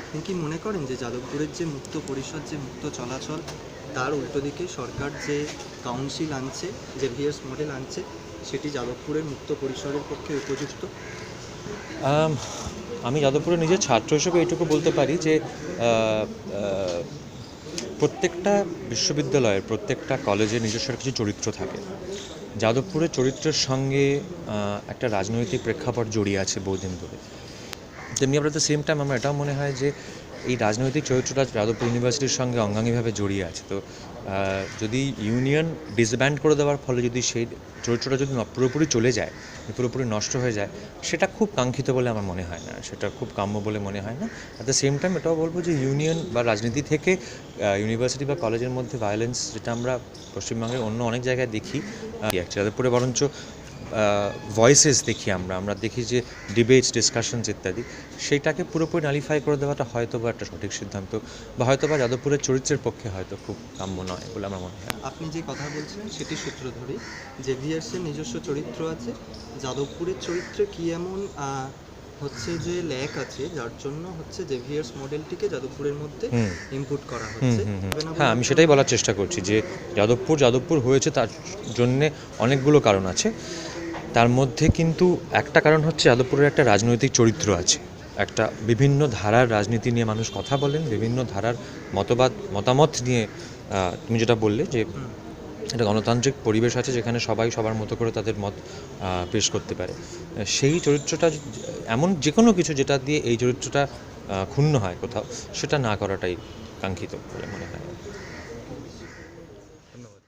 আপনি কি মনে করেন যে যাদবপুরের যে মুক্ত পরিসর, যে মুক্ত চলাচল, তার উল্টো দিকে সরকার যে কাউন্সিল আনছে, যে ভিএস মডেল আনছে, সেটি যাদবপুরের মুক্ত পরিসরের পক্ষে উপযুক্ত? আমি যাদবপুরের নিজের ছাত্র হিসেবে এইটুকু বলতে পারি যে প্রত্যেকটা বিশ্ববিদ্যালয়ের প্রত্যেকটা কলেজের নিজস্ব কিছু চরিত্র থাকে। যাদবপুরের চরিত্রের সঙ্গে একটা রাজনৈতিক প্রেক্ষাপট জড়িয়ে আছে বহুদিন ধরে। তেমনি আবার দ্য সেম টাইম আমার এটাও মনে হয় যে এই রাজনৈতিক চরিত্রটা যাদবপুর ইউনিভার্সিটির সঙ্গে অঙ্গাঙ্গিভাবে জড়িয়ে আছে। তো যদি ইউনিয়ন ডিসব্যান্ড করে দেওয়ার ফলে যদি সেই চরিত্রটা যদি পুরোপুরি চলে যায়, পুরোপুরি নষ্ট হয়ে যায়, সেটা খুব কাঙ্ক্ষিত বলে আমার মনে হয় না, সেটা খুব কাম্য বলে মনে হয় না। অ্যাট দ্য সেম টাইম এটাও বলবো যে ইউনিয়ন বা রাজনীতি থেকে ইউনিভার্সিটি বা কলেজের মধ্যে ভায়োলেন্স, যেটা আমরা পশ্চিমবঙ্গের অন্য অনেক জায়গায় দেখি, যাদবপুরে বরঞ্চ ভয়েসেস দেখি, আমরা দেখি যে ডিবেটস, ডিসকাশনস ইত্যাদি, সেইটাকে পুরোপুরি নালিফাই করে দেওয়াটা হয়তো বা একটা সঠিক সিদ্ধান্ত, বা হয়তো বা যাদবপুরের চরিত্রের পক্ষে হয়তো খুব কাম্য নয় বলে আমার মনে হয়। আপনি যে কথা বলছিলেন সেটি সূত্র ধরেই যে ভিএসের নিজস্ব চরিত্র আছে, যাদবপুরের চরিত্রে কি এমন হচ্ছে যে ল্যাক আছে, যার জন্য হচ্ছে যে ভিএস মডেলটিকে যাদবপুরের মধ্যে ইনপুট করা হচ্ছে? হ্যাঁ, আমি সেটাই বলার চেষ্টা করছি যে যাদবপুর হয়েছে, তার জন্যে অনেকগুলো কারণ আছে। তার মধ্যে কিন্তু একটা কারণ হচ্ছে যাদবপুরের একটা রাজনৈতিক চরিত্র আছে, একটা বিভিন্ন ধারার রাজনীতি নিয়ে মানুষ কথা বলেন, বিভিন্ন ধারার মতামত নিয়ে। তুমি যেটা বললে যে একটা গণতান্ত্রিক পরিবেশ আছে যেখানে সবাই সবার মতো করে তাদের মত পেশ করতে পারে। সেই চরিত্রটা এমন যে কোনো কিছু যেটা দিয়ে এই চরিত্রটা ক্ষুণ্ণ হয় কোথাও, সেটা না করাটাই কাঙ্ক্ষিত বলে মনে হয়। ধন্যবাদ।